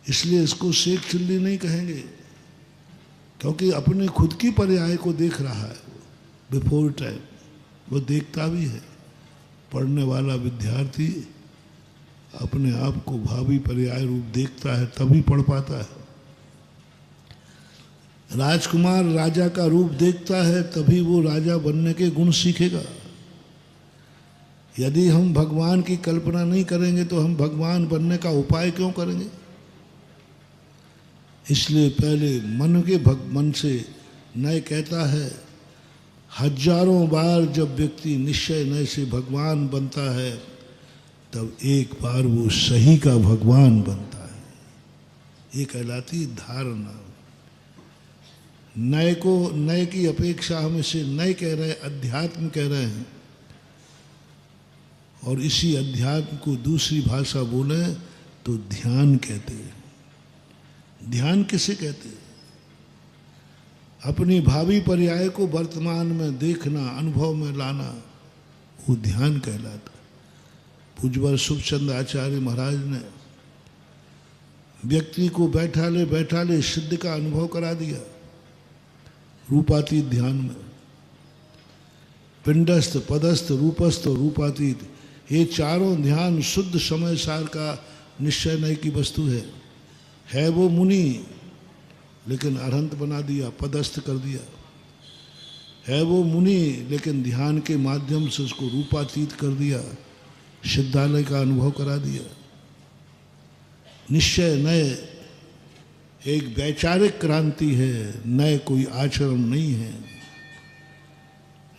इसलिए इसको शेख चिल्ली नहीं कहेंगे, क्योंकि अपने खुद की पर्याय को देख रहा है बिफोर टाइम। वो देखता भी है, पढ़ने वाला विद्यार्थी अपने आप को भावी पर्याय रूप देखता है तभी पढ़ पाता है। राजकुमार राजा का रूप देखता है तभी वो राजा बनने के गुण सीखेगा। यदि हम भगवान की कल्पना नहीं करेंगे तो हम भगवान बनने का उपाय क्यों करेंगे? इसलिए पहले मन से नय कहता है, हजारों बार जब व्यक्ति निश्चय नय से भगवान बनता है तब एक बार वो सही का भगवान बनता है। ये कहलाती धारणा। नय की अपेक्षा हम इसे नय कह रहे हैं, अध्यात्म कह रहे हैं। और इसी अध्यात्म को दूसरी भाषा बोले तो ध्यान कहते हैं। ध्यान किसे कहते हैं? अपनी भावी पर्याय को वर्तमान में देखना, अनुभव में लाना, वो ध्यान कहलाता। पूज्यवर सुखचंद आचार्य महाराज ने व्यक्ति को बैठा ले सिद्ध का अनुभव करा दिया रूपातीत ध्यान में। पिंडस्थ, पदस्थ, रूपस्थ और रूपातीत, ये चारों ध्यान शुद्ध समय सार का निश्चय नहीं की वस्तु है वो मुनि, लेकिन अरहंत बना दिया, पदस्थ कर दिया। है वो मुनि, लेकिन ध्यान के माध्यम से उसको रूपातीत कर दिया, सिद्धालय का अनुभव करा दिया। निश्चय नय एक वैचारिक क्रांति है, नय कोई आचरण नहीं है,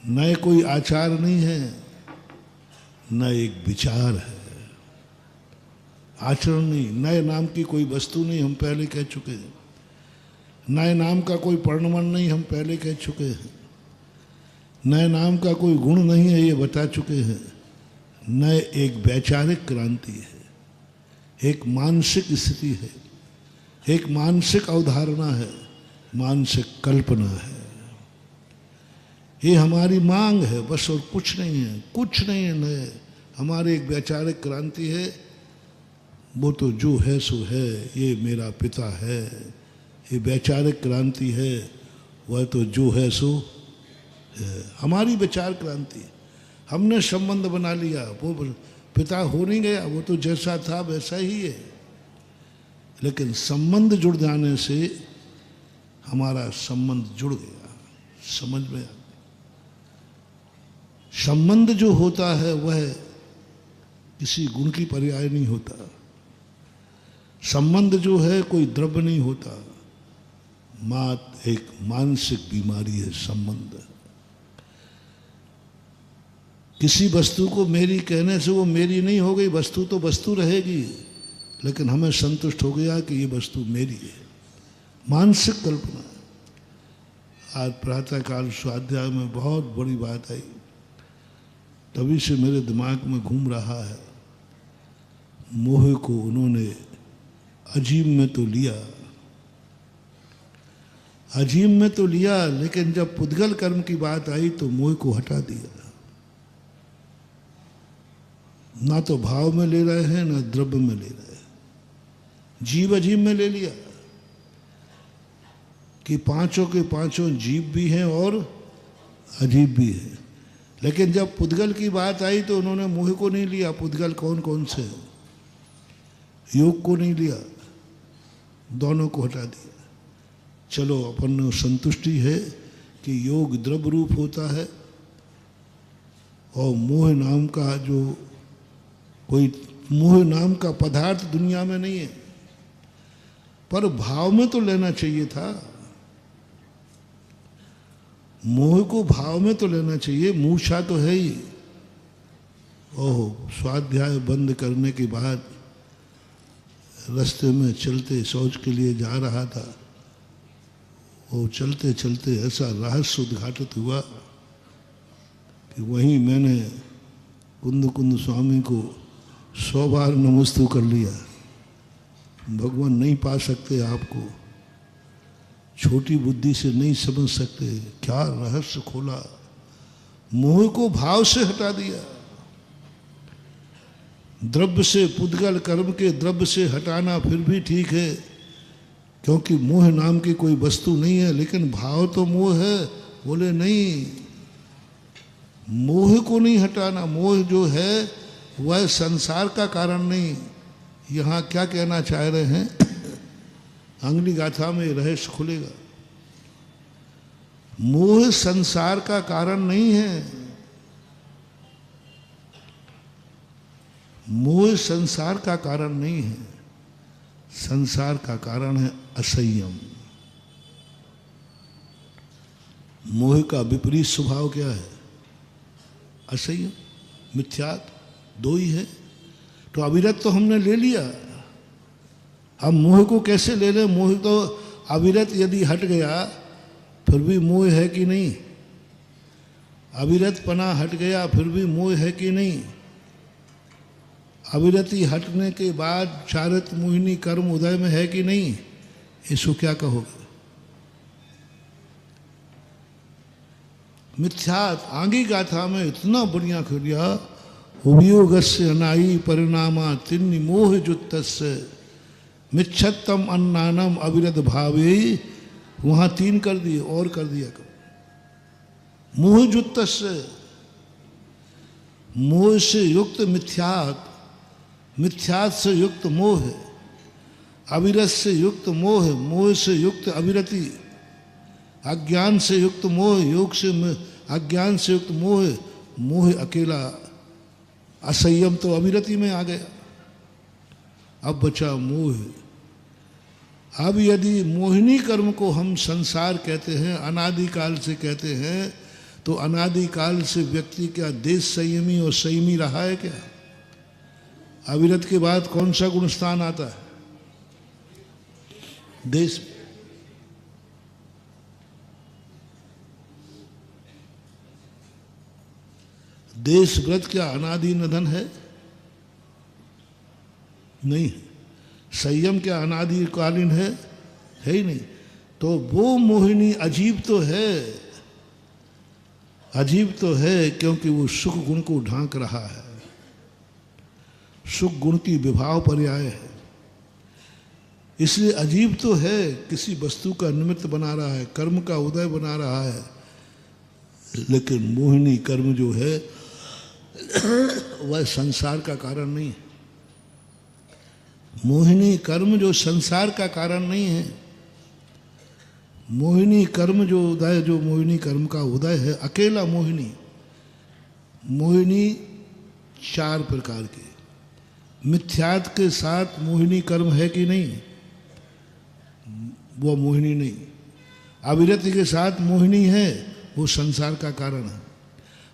नय कोई आचार नहीं है, न एक विचार है, आचरण नहीं। नए नाम की कोई वस्तु नहीं, हम पहले कह चुके हैं। नए नाम का कोई परिणाम नहीं, हम पहले कह चुके हैं। नए नाम का कोई गुण नहीं है, ये बता चुके हैं। नए एक वैचारिक क्रांति है, एक मानसिक स्थिति है, एक मानसिक अवधारणा है, मानसिक कल्पना है। ये हमारी मांग है बस, और कुछ नहीं है, कुछ नहीं है। नए हमारी एक वैचारिक क्रांति है, वो तो जो है सो है, ये मेरा पिता है। ये वैचारिक क्रांति है, वह तो जो है सो है, हमारी विचार क्रांति। हमने संबंध बना लिया, वो पिता हो नहीं गया, वो तो जैसा था वैसा ही है। लेकिन संबंध जुड़ जाने से हमारा संबंध जुड़ गया, समझ में आ गया। संबंध जो होता है वह किसी गुण की पर्याय नहीं होता। संबंध जो है कोई द्रव्य नहीं होता, मात्र एक मानसिक बीमारी है संबंध। किसी वस्तु को मेरी कहने से वो मेरी नहीं हो गई, वस्तु तो वस्तु रहेगी, लेकिन हमें संतुष्ट हो गया कि ये वस्तु मेरी है, मानसिक कल्पना। आज प्रातःकाल स्वाध्याय में बहुत बड़ी बात आई, तभी से मेरे दिमाग में घूम रहा है। मोह को उन्होंने अजीम में तो लिया, अजीम में तो लिया, लेकिन जब पुद्गल कर्म की बात आई तो मोह को हटा दिया। ना तो भाव में ले रहे हैं, ना द्रव्य में ले रहे हैं, जीव अजीव में ले लिया कि पांचों के पांचों जीव भी हैं और अजीब भी है। लेकिन जब पुद्गल की बात आई तो उन्होंने मोह को नहीं लिया। पुद्गल कौन कौन से हैं? योग को नहीं लिया, दोनों को हटा दिया। चलो अपन संतुष्टि है कि योग द्रव्य रूप होता है, और मोह नाम का जो कोई मोह नाम का पदार्थ दुनिया में नहीं है। पर भाव में तो लेना चाहिए था, मोह को भाव में तो लेना चाहिए। मूर्छा तो है ही। ओह, स्वाध्याय बंद करने के बाद रास्ते में चलते शौच के लिए जा रहा था, वो चलते चलते ऐसा रहस्य उद्घाटित हुआ कि वहीं मैंने कुंद कुंद स्वामी को 100 बार नमस्तु कर लिया। भगवान नहीं पा सकते आपको, छोटी बुद्धि से नहीं समझ सकते, क्या रहस्य खोला। मोह को भाव से हटा दिया। द्रव्य से पुद्गल कर्म के द्रव्य से हटाना फिर भी ठीक है, क्योंकि मोह नाम की कोई वस्तु नहीं है, लेकिन भाव तो मोह है। बोले नहीं, मोह को नहीं हटाना। मोह जो है वह संसार का कारण नहीं। यहाँ क्या कहना चाह रहे हैं, अगली गाथा में रहस्य खुलेगा। मोह संसार का कारण नहीं है। मोह संसार का कारण नहीं है, संसार का कारण है असंयम। मोह का विपरीत स्वभाव क्या है? असंयम, मिथ्यात्व, दो ही है। तो अविरत तो हमने ले लिया, अब मोह को कैसे ले लें? मोह तो अविरत यदि हट गया फिर भी मोह है कि नहीं? अविरत पना हट गया फिर भी मोह है कि नहीं? अविरति हटने के बाद चारित मोहिनी कर्म उदय में है कि नहीं? इसको क्या कहोगे? मिथ्यात आगे गाथा में इतना बढ़िया खुलिया, उभियोगस्य अनाई परिणामा तिन्नि मोह जुत्तस्य मिच्छत्तम अन्नानम अविरत भावे। वहां 3 कर दिए और कर दिया करो। मोह जुत्तस्य, मोह से युक्त मिथ्यात, मिथ्यात से युक्त मोह, अविरत से युक्त मोह, मोह से युक्त अविरति, अज्ञान से युक्त मोह, योग से अज्ञान से युक्त मोह, मोह अकेला। असंयम तो अविरति में आ गया, अब बचा मोह। अब यदि मोहिनी कर्म को हम संसार कहते हैं, अनादिकाल से कहते हैं, तो अनादिकाल से व्यक्ति क्या देश संयमी और संयमी रहा है क्या? अविरत के बाद कौन सा गुण स्थान आता है? देश। देश व्रत क्या अनादि निधन है? नहीं। संयम क्या अनादिकालीन है? है ही नहीं। तो वो मोहिनी अजीब तो है, अजीब तो है, क्योंकि वो सुख गुण को ढांक रहा है। सुख गुण की विभाव पर्याय है, इसलिए अजीब तो है। किसी वस्तु का निमित्त बना रहा है, कर्म का उदय बना रहा है, लेकिन मोहिनी कर्म जो है वह संसार का कारण नहीं है। मोहिनी कर्म जो संसार का कारण नहीं है। मोहिनी कर्म जो उदय, जो मोहिनी कर्म का उदय है, अकेला मोहिनी। मोहिनी 4 प्रकार की। मिथ्यात के साथ मोहिनी कर्म है कि नहीं? वो मोहिनी नहीं। अविरति के साथ मोहिनी है, वो संसार का कारण है।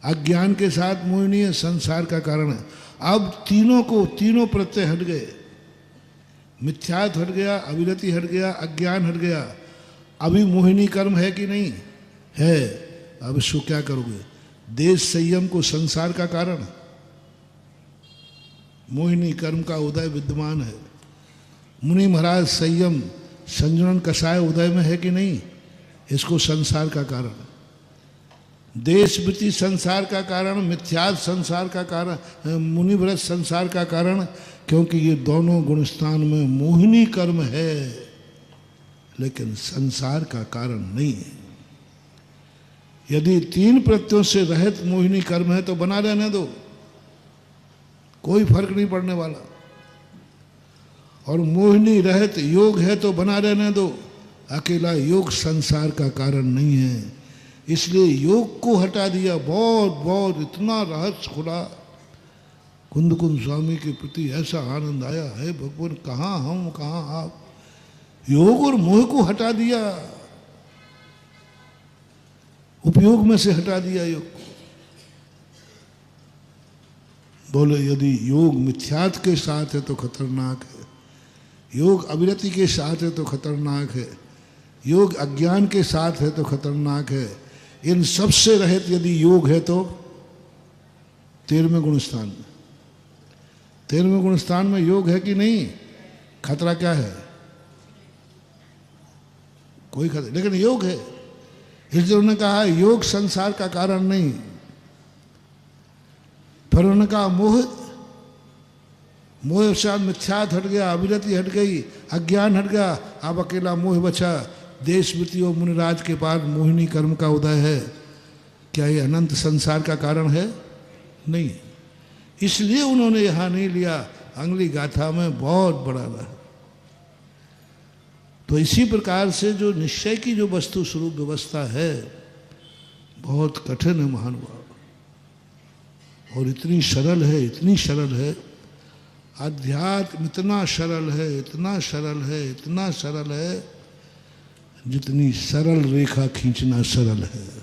अज्ञान के साथ मोहिनी है, संसार का कारण है। अब तीनों को, तीनों प्रत्यय हट गए। मिथ्यात हट गया, अविरति हट गया, अज्ञान हट गया। अभी मोहिनी कर्म है कि नहीं? है। अब इसको क्या करोगे? देश संयम को संसार का कारण, मोहिनी कर्म का उदय विद्यमान है। मुनि महाराज संयम संजनन कषाय उदय में है कि नहीं? इसको संसार का कारण। देश वृत्ति संसार का कारण, मिथ्यात संसार का कारण, मुनि व्रत संसार का कारण, क्योंकि ये दोनों गुणस्थान में मोहिनी कर्म है, लेकिन संसार का कारण नहीं है। यदि 3 प्रत्ययों से रहित मोहिनी कर्म है तो बना रहने दो, कोई फर्क नहीं पड़ने वाला। और मोहिनी रहित योग है तो बना रहने दो, अकेला योग संसार का कारण नहीं है। इसलिए योग को हटा दिया। बहुत बहुत इतना रहस्य खुला। कुंद कुंद स्वामी के प्रति ऐसा आनंद आया है, भगवान कहाँ हम कहाँ आप। योग और मोह को हटा दिया, उपयोग में से हटा दिया योग को। बोले यदि योग मिथ्यात के साथ है तो खतरनाक है, योग अविरति के साथ है तो खतरनाक है, योग अज्ञान के साथ है तो खतरनाक है। इन सब से रहित यदि योग है तो 13वें गुणस्थान में, 13वें गुणस्थान में योग है कि नहीं? खतरा क्या है? कोई खतरा, लेकिन योग है। इसलिए उन्होंने कहा योग संसार का कारण नहीं। फिर उन्होंने कहा मोह, मोह साथ मिथ्यात हट गया, अविरति हट गई, अज्ञान हट गया, अब अकेला मोह बचा। देश वृत्ति और मुनिराज के पास मोहिनी कर्म का उदय है। क्या ये अनंत संसार का कारण है? नहीं। इसलिए उन्होंने यहाँ नहीं लिया, अगली गाथा में बहुत बड़ा रहा। तो इसी प्रकार से जो निश्चय की जो वस्तु स्वरूप व्यवस्था है बहुत कठिन है महानुभाव, और इतनी सरल है, इतनी सरल है। अध्यात्म इतना सरल है, इतना सरल है, इतना सरल है, जितनी सरल रेखा खींचना सरल है।